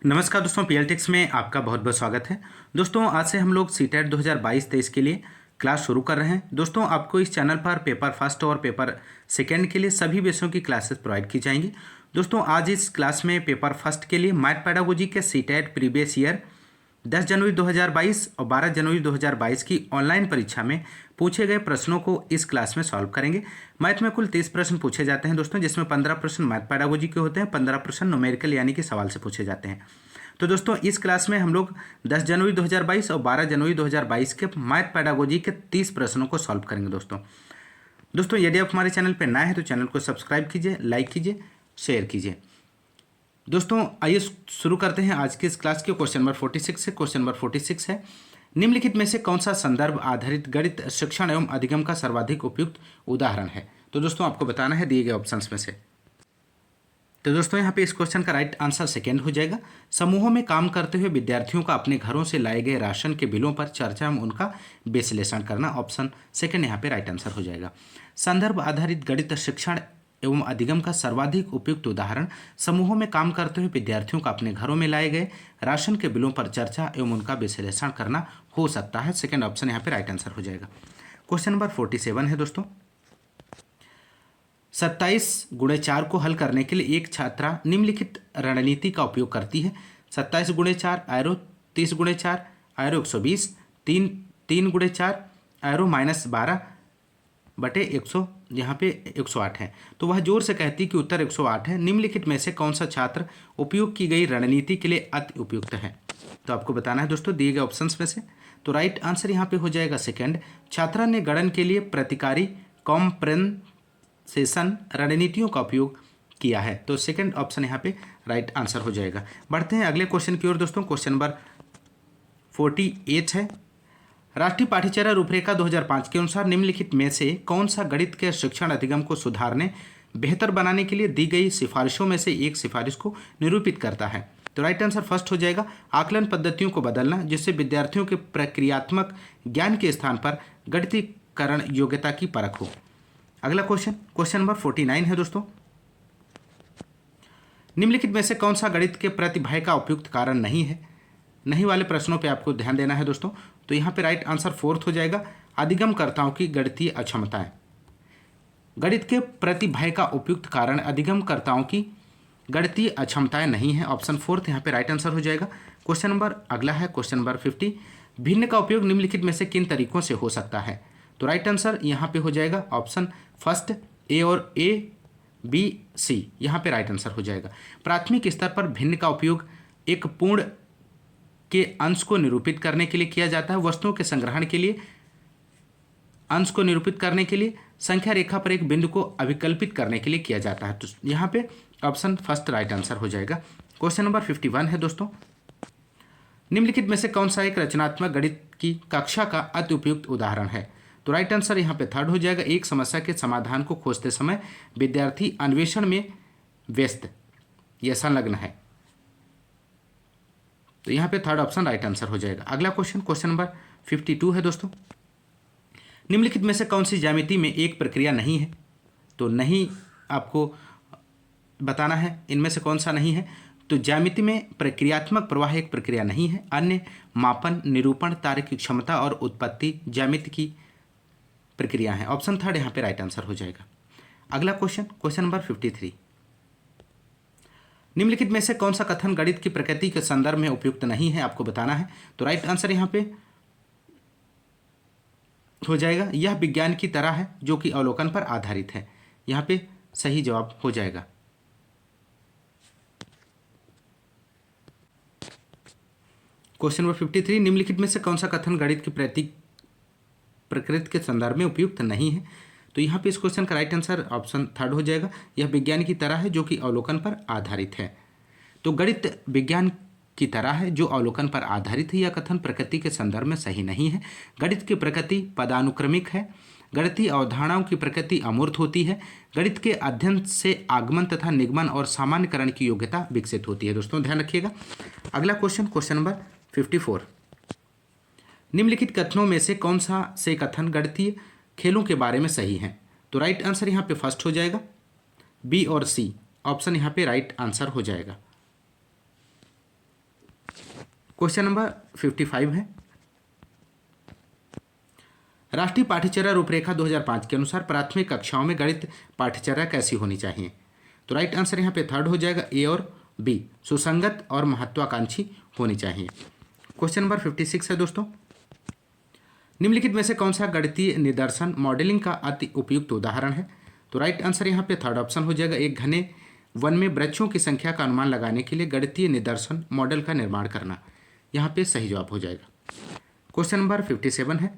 नमस्कार दोस्तों, पीएलटेक्स में आपका बहुत बहुत स्वागत है। दोस्तों आज से हम लोग सीटेट 2022-23 के लिए क्लास शुरू कर रहे हैं। दोस्तों आपको इस चैनल पर पेपर फर्स्ट और पेपर सेकंड के लिए सभी विषयों की क्लासेस प्रोवाइड की जाएंगी। दोस्तों आज इस क्लास में पेपर फर्स्ट के लिए मैथ पेडागोजी के सीटेट प्रीवियस ईयर 10 जनवरी 2022 और 12 जनवरी 2022 की ऑनलाइन परीक्षा में पूछे गए प्रश्नों को इस क्लास में सॉल्व करेंगे। मैथ में कुल 30 प्रश्न पूछे जाते हैं दोस्तों, जिसमें 15 प्रश्न मैथ पेडागोजी के होते हैं, 15 प्रश्न न्यूमेरिकल यानी कि सवाल से पूछे जाते हैं। तो दोस्तों इस क्लास में हम लोग 10 जनवरी 2022 और 12 जनवरी 2022 के मैथ पेडागोजी के 30 प्रश्नों को सॉल्व करेंगे। दोस्तों यदि आप हमारे चैनल पर नए हैं तो चैनल को सब्सक्राइब कीजिए, लाइक कीजिए, शेयर कीजिए। दोस्तों आइए शुरू करते हैं आज की इस क्लास के क्वेश्चन नंबर 46 से। क्वेश्चन नंबर 46 है, निम्नलिखित में से कौन सा संदर्भ आधारित गणित शिक्षण एवं अधिगम का सर्वाधिक उपयुक्त उदाहरण है। तो दोस्तों आपको बताना है दिए गए ऑप्शंस में से। तो दोस्तों यहाँ पे इस क्वेश्चन का राइट आंसर सेकेंड हो जाएगा। समूहों में काम करते हुए विद्यार्थियों का अपने घरों से लाए गए राशन के बिलों पर चर्चा एवं उनका विश्लेषण करना, ऑप्शन सेकेंड यहाँ पे राइट आंसर हो जाएगा। संदर्भ आधारित गणित शिक्षण एवं अधिगम का सर्वाधिक उपयुक्त उदाहरण समूहों में काम करते हुए विद्यार्थियों का अपने घरों में लाए गए राशन के बिलों पर चर्चा एवं उनका विश्लेषण करना हो सकता है। सेकेंड ऑप्शन यहाँ पे राइट आंसर हो जाएगा। क्वेश्चन नंबर 47 है दोस्तों, 27 गुणे 4 को हल करने के लिए एक छात्रा निम्नलिखित रणनीति का उपयोग करती है। 27 गुणे 4 एरो 30 गुणे 4 एरो 120, 3 गुणे 4 एरो -12 बटे 100 यहाँ पे 108 है। तो वह जोर से कहती कि उत्तर 108 है। निम्नलिखित में से कौन सा छात्र उपयोग की गई रणनीति के लिए अति उपयुक्त है। तो आपको बताना है दोस्तों दिए गए ऑप्शंस में से। तो राइट आंसर यहाँ पे हो जाएगा सेकंड, छात्रा ने गणन के लिए प्रतिकारी कॉम्प्रेंसेशन रणनीतियों का उपयोग किया है। तो सेकंड ऑप्शन यहाँ पे राइट आंसर हो जाएगा। बढ़ते हैं अगले क्वेश्चन की ओर दोस्तों। क्वेश्चन नंबर 48 है, राष्ट्रीय पाठ्यचर्या रूपरेखा 2005 के अनुसार निम्नलिखित में से कौन सा गणित के शिक्षण अधिगम को सुधारने बेहतर बनाने के लिए दी गई सिफारिशों में से एक सिफारिश को निरूपित करता है। तो राइट आंसर फर्स्ट हो जाएगा, आकलन पद्धतियों को बदलना जिससे विद्यार्थियों के प्रक्रियात्मक ज्ञान के स्थान पर गणितीकरण योग्यता की परख हो। अगला क्वेश्चन नंबर 49 है दोस्तों, निम्नलिखित में से कौन सा गणित के प्रति भय का उपयुक्त कारण नहीं है। नहीं वाले प्रश्नों पे आपको ध्यान देना है दोस्तों। तो यहाँ पे राइट आंसर फोर्थ हो जाएगा, अधिगमकर्ताओं की गणितीय अक्षमताएं। गणित के प्रति भय का उपयुक्त कारण अधिगमकर्ताओं की गणितीय अक्षमताएं नहीं है, ऑप्शन फोर्थ यहाँ पे राइट आंसर हो जाएगा। क्वेश्चन नंबर अगला है क्वेश्चन नंबर 50, भिन्न का उपयोग निम्नलिखित में से किन तरीकों से हो सकता है। तो राइट आंसर यहाँ पे हो जाएगा ऑप्शन फर्स्ट, ए और ABC यहाँ पे राइट आंसर हो जाएगा। प्राथमिक स्तर पर भिन्न का उपयोग एक पूर्ण के अंश को निरूपित करने के लिए किया जाता है। वस्तुओं के संग्रहण के लिए, अंश को निरूपित करने के लिए, संख्या रेखा पर एक बिंदु को अभिकल्पित करने के लिए किया जाता है। तो यहाँ पे ऑप्शन फर्स्ट राइट आंसर हो जाएगा। क्वेश्चन नंबर 51 है दोस्तों, निम्नलिखित में से कौन सा एक रचनात्मक गणित की कक्षा का अति उपयुक्त उदाहरण है। तो राइट आंसर यहाँ पे थर्ड हो जाएगा, एक समस्या के समाधान को खोजते समय विद्यार्थी अन्वेषण में व्यस्त या संलग्न है। तो यहाँ पे थर्ड ऑप्शन राइट आंसर हो जाएगा। अगला क्वेश्चन नंबर 52 है दोस्तों, निम्नलिखित में से कौन सी ज्यामिति में एक प्रक्रिया नहीं है। तो नहीं आपको बताना है इनमें से कौन सा नहीं है। तो ज्यामिति में प्रक्रियात्मक प्रवाह एक प्रक्रिया नहीं है। अन्य मापन, निरूपण, तार्किक क्षमता और उत्पत्ति ज्यामिति की प्रक्रिया है। ऑप्शन थर्ड यहाँ पे राइट आंसर हो जाएगा। अगला क्वेश्चन नंबर 53, निम्नलिखित में से कौन सा कथन गणित की प्रकृति के संदर्भ में उपयुक्त नहीं है, आपको बताना है। तो राइट आंसर यहाँ पे हो जाएगा, यह विज्ञान की तरह है जो कि अवलोकन पर आधारित है। यहाँ पे सही जवाब हो जाएगा। क्वेश्चन नंबर 53, निम्नलिखित में से कौन सा कथन गणित की प्रकृति के संदर्भ में उपयुक्त नहीं है। तो यहाँ पे इस क्वेश्चन का राइट आंसर ऑप्शन थर्ड हो जाएगा, यह विज्ञान की तरह है जो कि अवलोकन पर आधारित है। तो गणित विज्ञान की तरह है जो अवलोकन पर आधारित है, यह कथन प्रकृति के संदर्भ में सही नहीं है। गणित की प्रकृति पदानुक्रमिक है। गणितीय अवधारणाओं की प्रकृति अमूर्त होती है। गणित के अध्ययन से आगमन तथा निगमन और सामान्यकरण की योग्यता विकसित होती है। दोस्तों ध्यान रखिएगा। अगला क्वेश्चन नंबर 54, निम्नलिखित कथनों में से कौन सा से कथन गणितीय खेलों के बारे में सही है। तो राइट आंसर यहाँ पे फर्स्ट हो जाएगा, बी और सी ऑप्शन यहाँ पे राइट आंसर हो जाएगा। क्वेश्चन नंबर 55 है, राष्ट्रीय पाठ्यचर्या रूपरेखा 2005 के अनुसार प्राथमिक कक्षाओं में गणित पाठ्यचर्या कैसी होनी चाहिए। तो राइट आंसर यहाँ पे थर्ड हो जाएगा, ए और बी, सुसंगत और महत्वाकांक्षी होनी चाहिए। क्वेश्चन नंबर 56 है दोस्तों, निम्नलिखित में से कौन सा गणितीय निदर्शन मॉडलिंग का अति उपयुक्त उदाहरण है। तो राइट आंसर यहाँ पे थर्ड ऑप्शन हो जाएगा, एक घने वन में वृक्षों की संख्या का अनुमान लगाने के लिए गणितीय निदर्शन मॉडल का निर्माण करना, यहाँ पे सही जवाब हो जाएगा। क्वेश्चन नंबर 57 है,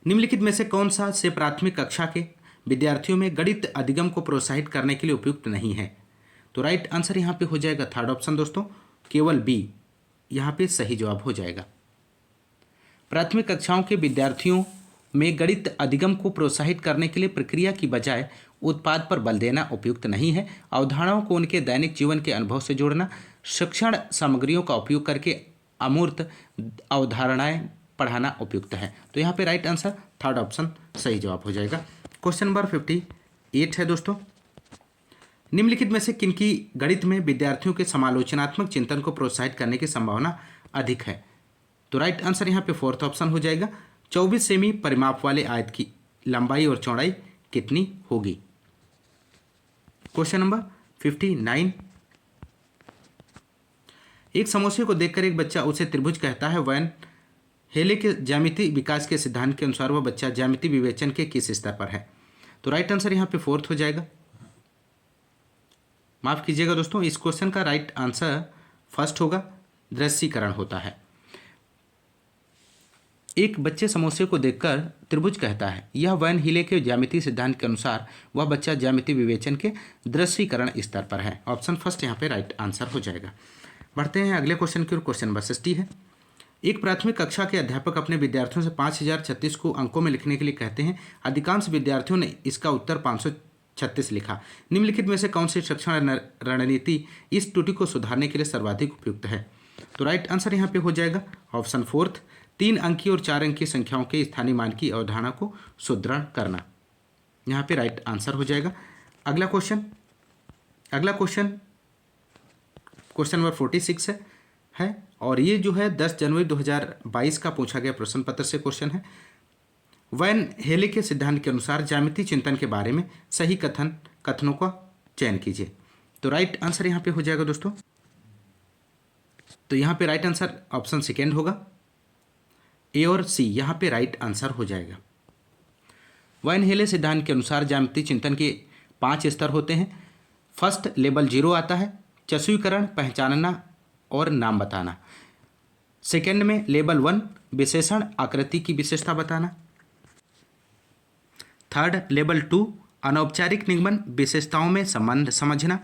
निम्नलिखित में से कौन सा से प्राथमिक कक्षा के विद्यार्थियों में गणित अधिगम को प्रोत्साहित करने के लिए उपयुक्त नहीं है। तो राइट आंसर यहाँ पे हो जाएगा थर्ड ऑप्शन दोस्तों, केवल बी, यहाँ पे सही जवाब हो जाएगा। प्राथमिक कक्षाओं के विद्यार्थियों में गणित अधिगम को प्रोत्साहित करने के लिए प्रक्रिया की बजाय उत्पाद पर बल देना उपयुक्त नहीं है। अवधारणाओं को उनके दैनिक जीवन के अनुभव से जोड़ना, शिक्षण सामग्रियों का उपयोग करके अमूर्त अवधारणाएं पढ़ाना उपयुक्त है। तो यहाँ पे राइट आंसर थर्ड ऑप्शन सही जवाब हो जाएगा। क्वेश्चन नंबर 58 है दोस्तों, निम्नलिखित में से किनकी गणित में विद्यार्थियों के समालोचनात्मक चिंतन को प्रोत्साहित करने की संभावना अधिक है। तो राइट आंसर यहाँ पे फोर्थ ऑप्शन हो जाएगा, 24 सेमी परिमाप वाले आयत की लंबाई और चौड़ाई कितनी होगी। क्वेश्चन नंबर 59, एक समोसे को देखकर एक बच्चा उसे त्रिभुज कहता है। वैन हेले के ज्यामितीय विकास के सिद्धांत के अनुसार वह बच्चा ज्यामितीय विवेचन के किस स्तर पर है। तो राइट आंसर यहाँ पे फोर्थ हो जाएगा, माफ कीजिएगा दोस्तों, इस क्वेश्चन का राइट आंसर फर्स्ट होगा, दृश्यीकरण होता है। एक बच्चे समोसे को देखकर त्रिभुज कहता है, यह वैन हीले के ज्यामितीय सिद्धांत के अनुसार वह बच्चा ज्यामितीय विवेचन के दृश्यीकरण स्तर पर है। ऑप्शन फर्स्ट यहाँ पे राइट आंसर हो जाएगा। बढ़ते हैं अगले क्वेश्चन की ओर। क्वेश्चन नंबर 60 है, एक प्राथमिक कक्षा के अध्यापक अपने विद्यार्थियों से 5036 को अंकों में लिखने के लिए कहते हैं। अधिकांश विद्यार्थियों ने इसका उत्तर 536 लिखा। निम्नलिखित में से कौन सी शिक्षण रणनीति इस त्रुटि को सुधारने के लिए सर्वाधिक उपयुक्त है। तो राइट आंसर यहाँ पे हो जाएगा ऑप्शन फोर्थ, 3 अंकीय और 4 अंकीय संख्याओं के स्थानीय मान की अवधारणा को सुदृढ़ करना, यहाँ पे राइट आंसर हो जाएगा। अगला क्वेश्चन नंबर 46 है और ये जो है 10 जनवरी 2022 का पूछा गया प्रश्न पत्र से क्वेश्चन है। वैन हेले के सिद्धांत के अनुसार ज्यामितीय चिंतन के बारे में सही कथनों का चयन कीजिए। तो राइट आंसर यहाँ पे हो जाएगा दोस्तों, तो यहाँ पे राइट आंसर ऑप्शन सेकेंड होगा, ए और सी यहाँ पे राइट आंसर हो जाएगा। वैन हेले सिद्धांत के अनुसार ज्यामितीय चिंतन के 5 स्तर होते हैं। फर्स्ट लेवल 0 आता है, चशुईकरण, पहचानना और नाम बताना। सेकेंड में लेवल 1 विशेषण, आकृति की विशेषता बताना। थर्ड लेवल 2 अनौपचारिक निगमन, विशेषताओं में संबंध समझना।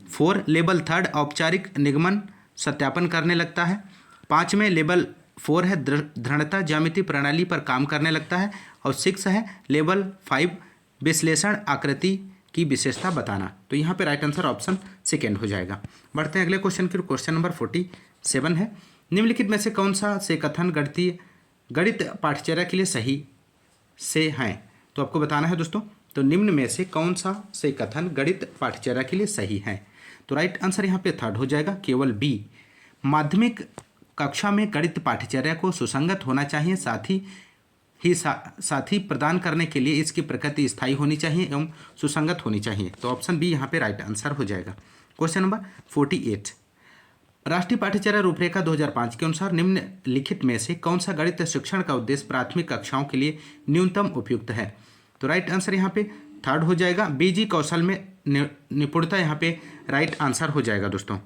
4 लेवल 3 औपचारिक निगमन, सत्यापन करने लगता है। 5 में लेवल 4 है दृढ़ता, ज्यामितीय प्रणाली पर काम करने लगता है। और 6 है लेवल 5 विश्लेषण, आकृति की विशेषता बताना। तो यहाँ पे राइट आंसर ऑप्शन सेकेंड हो जाएगा। बढ़ते हैं अगले क्वेश्चन की। क्वेश्चन नंबर 47 है, निम्नलिखित में से कौन सा से कथन गणित पाठ्यचर्या के लिए सही से हैं। तो आपको बताना है दोस्तों, तो निम्न में से कौन सा से कथन गणित पाठ्यचर्या के लिए सही है। तो राइट आंसर यहाँ पे थर्ड हो जाएगा, केवल बी, माध्यमिक कक्षा में गणित पाठ्यचर्या को सुसंगत होना चाहिए, साथ ही प्रदान करने के लिए इसकी प्रकृति स्थायी होनी चाहिए एवं सुसंगत होनी चाहिए। तो ऑप्शन बी यहाँ पे राइट आंसर हो जाएगा। क्वेश्चन नंबर 48, राष्ट्रीय पाठ्यचर्या रूपरेखा 2005 के अनुसार निम्नलिखित में से कौन सा गणित शिक्षण का उद्देश्य प्राथमिक कक्षाओं के लिए न्यूनतम उपयुक्त है। तो राइट आंसर यहाँ पे थर्ड हो जाएगा, बीजी कौशल में निपुणता यहाँ पे राइट आंसर हो जाएगा दोस्तों।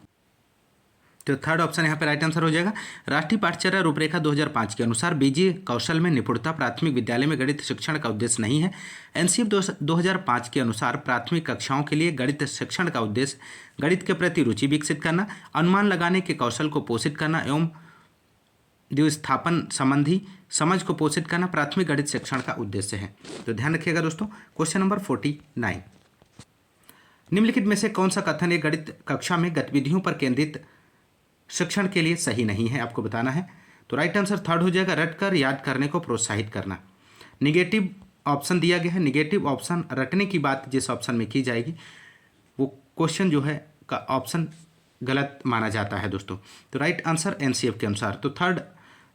तो थर्ड ऑप्शन यहाँ पे राइट आंसर हो जाएगा। राष्ट्रीय पाठ्यचर्या रूपरेखा 2005 के अनुसार बीजीय कौशल में निपुणता प्राथमिक विद्यालय में गणित शिक्षण का उद्देश्य नहीं है। एनसीएफ 2005 के अनुसार प्राथमिक कक्षाओं के लिए गणित शिक्षण का उद्देश्य गणित के प्रति रुचि विकसित करना, अनुमान लगाने के कौशल को पोषित करना एवं द्विस्थापन संबंधी समझ को पोषित करना प्राथमिक गणित शिक्षण का उद्देश्य है। तो ध्यान रखिएगा दोस्तों। क्वेश्चन नंबर 49, निम्नलिखित में से कौन सा कथन एक गणित कक्षा में गतिविधियों पर केंद्रित शिक्षण के लिए सही नहीं है, आपको बताना है। तो राइट आंसर थर्ड हो जाएगा, रटकर याद करने को प्रोत्साहित करना। निगेटिव ऑप्शन दिया गया है, निगेटिव ऑप्शन रटने की बात जिस ऑप्शन में की जाएगी वो क्वेश्चन जो है का ऑप्शन गलत माना जाता है दोस्तों। तो राइट आंसर एनसीएफ के अनुसार, तो थर्ड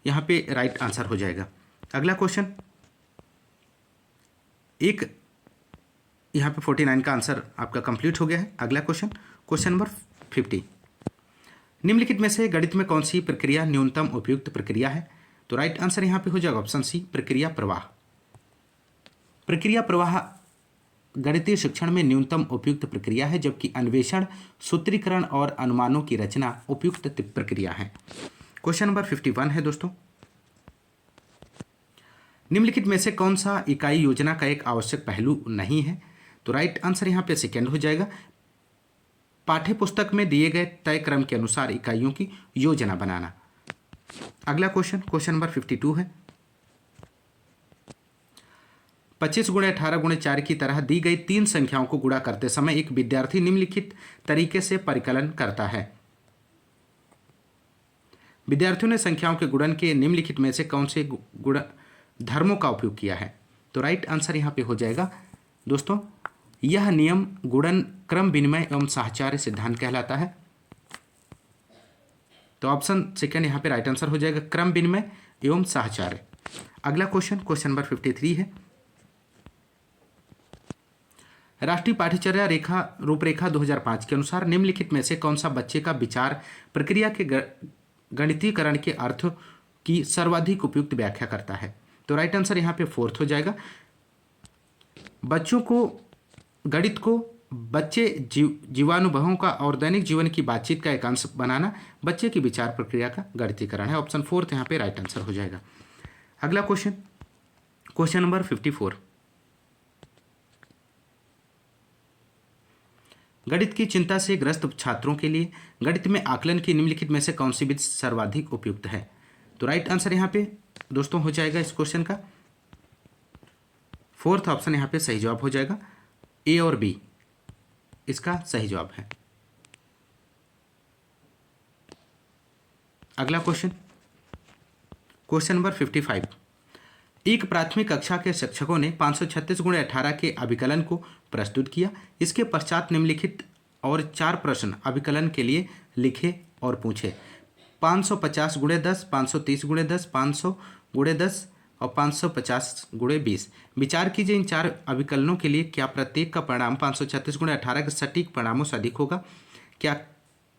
यहाँ पे राइट आंसर हो जाएगा। अगला क्वेश्चन, एक यहाँ पे 49 का आंसर आपका कंप्लीट हो गया है। अगला क्वेश्चन, क्वेश्चन नंबर 50, निम्नलिखित में से गणित में कौन सी प्रक्रिया न्यूनतम उपयुक्त प्रक्रिया है? तो राइट आंसर यहाँ पे हो जाएगा ऑप्शन सी, प्रक्रिया प्रवाह। प्रक्रिया प्रवाह गणितीय शिक्षण में न्यूनतम उपयुक्त प्रक्रिया है, जबकि अन्वेषण, सूत्रीकरण और अनुमानों की रचना उपयुक्त प्रक्रिया है। क्वेश्चन नंबर 51 है दोस्तों, निम्नलिखित में से कौन सा इकाई योजना का एक आवश्यक पहलू नहीं है? तो राइट आंसर यहाँ पे सेकेंड हो जाएगा, पाठ्य पुस्तक में दिए गए तय क्रम के अनुसार इकाइयों की योजना बनाना। अगला क्वेश्चन, क्वेश्चन नंबर 52 है, 25 × 18 × 4 की तरह दी गई 3 संख्याओं को गुणा करते समय एक विद्यार्थी निम्नलिखित तरीके से परिकलन करता है। विद्यार्थियों ने संख्याओं के गुणन के निम्नलिखित में से कौन से गुण धर्मों का उपयोग किया है? तो राइट आंसर यहाँ पे हो जाएगा दोस्तों, यह नियम गुणन क्रम विनिमय एवं साहचर्य सिद्धांत कहलाता है। तो ऑप्शन सेकेंड यहाँ पे राइट आंसर हो जाएगा, क्रम विनिमय एवं साहचर्य। अगला क्वेश्चन, क्वेश्चन नंबर 53 है, राष्ट्रीय पाठ्यचर्या रूपरेखा 2005 के अनुसार निम्नलिखित में से कौन सा बच्चे का विचार प्रक्रिया के गणितीकरण के अर्थ की सर्वाधिक उपयुक्त व्याख्या करता है? तो राइट आंसर यहाँ पे फोर्थ हो जाएगा, बच्चों को गणित को बच्चे जीवानुभवों का और दैनिक जीवन की बातचीत का एक अंश बनाना बच्चे की विचार प्रक्रिया का गणितीकरण है। ऑप्शन फोर्थ यहाँ पे राइट आंसर हो जाएगा। अगला क्वेश्चन, क्वेश्चन नंबर 54, गणित की चिंता से ग्रस्त छात्रों के लिए गणित में आकलन की निम्नलिखित में से कौन सी विधि सर्वाधिक उपयुक्त है? तो राइट आंसर यहाँ पे दोस्तों हो जाएगा इस क्वेश्चन का फोर्थ ऑप्शन यहाँ पे सही जवाब हो जाएगा, ए और बी इसका सही जवाब है। अगला क्वेश्चन, क्वेश्चन नंबर 55, एक प्राथमिक कक्षा के शिक्षकों ने 536 × 18 के अभिकलन को प्रस्तुत किया। इसके पश्चात निम्नलिखित और 4 प्रश्न अभिकलन के लिए लिखे और पूछे। 550 × 10, 530 × 10, 500 × 10 और 550 × 20। विचार कीजिए, इन 4 अभिकलनों के लिए क्या प्रत्येक का परिणाम 536 × 18 के सटीक परिणामों से अधिक होगा? क्या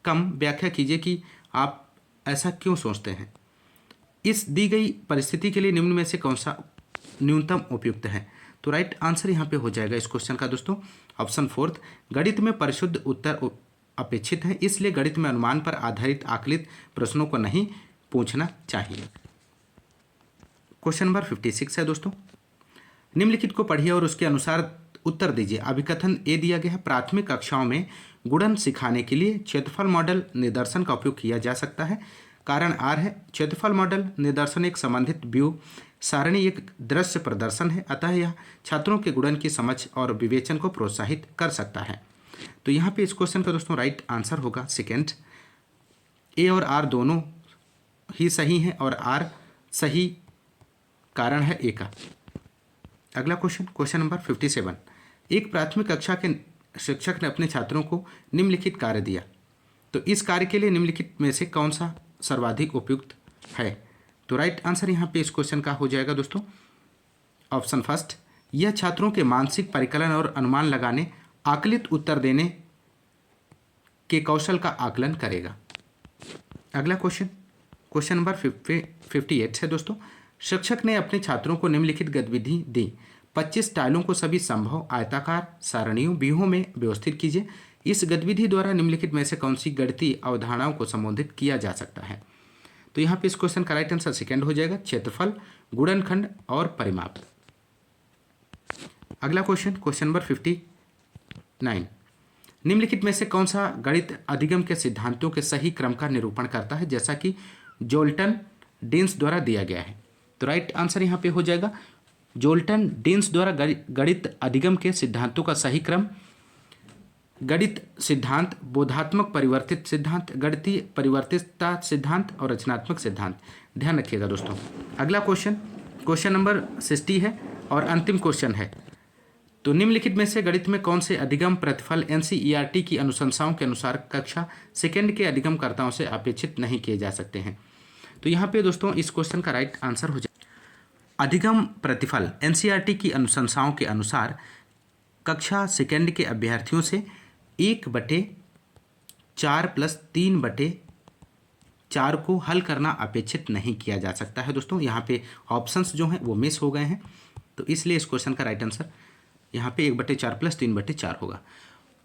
कम? व्याख्या कीजिए कि आप ऐसा क्यों सोचते हैं। इस दी गई परिस्थिति के लिए निम्न में से कौन सा न्यूनतम उपयुक्त है? तो राइट आंसर यहाँ पे हो जाएगा इस क्वेश्चन का दोस्तों ऑप्शन फोर्थ, गणित में परिशुद्ध उत्तर अपेक्षित है, इसलिए गणित में अनुमान पर आधारित आकलित प्रश्नों को नहीं पूछना चाहिए। क्वेश्चन नंबर 56 है दोस्तों, निम्नलिखित को पढ़िए और उसके अनुसार उत्तर दीजिए। अभिकथन ए दिया गया है, प्राथमिक कक्षाओं में गुणन सिखाने के लिए क्षेत्रफल मॉडल निदर्शन का उपयोग किया जा सकता है। कारण आर है, क्षेत्रफल मॉडल निदर्शन एक संबंधित व्यू सारणी एक दृश्य प्रदर्शन है, अतः यह छात्रों के गुणन की समझ और विवेचन को प्रोत्साहित कर सकता है। तो यहाँ पे इस क्वेश्चन का दोस्तों राइट आंसर होगा सेकेंड, ए और आर दोनों ही सही हैं और आर सही कारण है ए का। अगला क्वेश्चन, क्वेश्चन नंबर 57, एक प्राथमिक कक्षा के शिक्षक ने अपने छात्रों को निम्नलिखित कार्य दिया। तो इस कार्य के लिए निम्नलिखित में से कौन सा सर्वाधिक उपयुक्त है? तो राइट आंसर यहाँ पे इस क्वेश्चन का हो जाएगा दोस्तों ऑप्शन फर्स्ट, यह छात्रों के मानसिक परिकलन और अनुमान लगाने, आकलित उत्तर देने के कौशल का आकलन करेगा। अगला क्वेश्चन, क्वेश्चन नंबर 58 है दोस्तों, शिक्षक ने अपने छात्रों को निम्नलिखित गतिविधि दी। 25 टाइलों को सभी संभव आयताकार सारणियों व्यूहों में व्यवस्थित कीजिए। इस गतिविधि द्वारा निम्नलिखित में से कौन सी गणितीय अवधारणाओं को संबोधित किया जा सकता है? तो यहाँ पे इस क्वेश्चन का राइट आंसर सेकेंड हो जाएगा, क्षेत्रफल, गुणनखंड और परिमाप। अगला क्वेश्चन, क्वेश्चन नंबर 59, निम्नलिखित में से कौन सा गणित अधिगम के सिद्धांतों के सही क्रम का निरूपण करता है, जैसा कि जोल्टन डीन्स द्वारा दिया गया है? तो राइट आंसर यहाँ पे हो जाएगा, जोल्टन डीन्स द्वारा गणित अधिगम के सिद्धांतों का सही क्रम गणित सिद्धांत, बोधात्मक परिवर्तित सिद्धांत, गणितीय परिवर्तितता सिद्धांत और रचनात्मक सिद्धांत। ध्यान रखिएगा दोस्तों। अगला क्वेश्चन, क्वेश्चन नंबर 60 है और अंतिम क्वेश्चन है, तो निम्नलिखित में से गणित में कौन से अधिगम प्रतिफल एनसीईआरटी की अनुशंसाओं के अनुसार कक्षा सेकेंड के अधिगमकर्ताओं से अपेक्षित नहीं किए जा सकते हैं। तो यहाँ पे दोस्तों इस क्वेश्चन का राइट आंसर हो जाए अधिगम प्रतिफल एनसीईआरटी की अनुशंसाओं के अनुसार कक्षा सेकेंड के अभ्यर्थियों से 1/4 + 3/4 को हल करना अपेक्षित नहीं किया जा सकता है। दोस्तों यहाँ पे ऑप्शंस जो हैं वो मिस हो गए हैं, तो इसलिए इस क्वेश्चन का राइट आंसर यहाँ पे 1/4 + 3/4 होगा।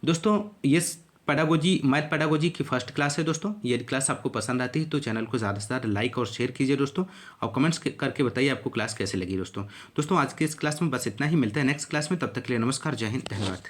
दोस्तों ये पेडागोजी मैथ पेडागोजी की फर्स्ट क्लास है। दोस्तों ये क्लास आपको पसंद आती है तो चैनल को ज़्यादा से ज़्यादा लाइक और शेयर कीजिए दोस्तों, और कमेंट्स करके बताइए आपको क्लास कैसे लगी। दोस्तों आज की इस क्लास में बस इतना ही, मिलता है नेक्स्ट क्लास में, तब तक के लिए नमस्कार, जय हिंद, धन्यवाद।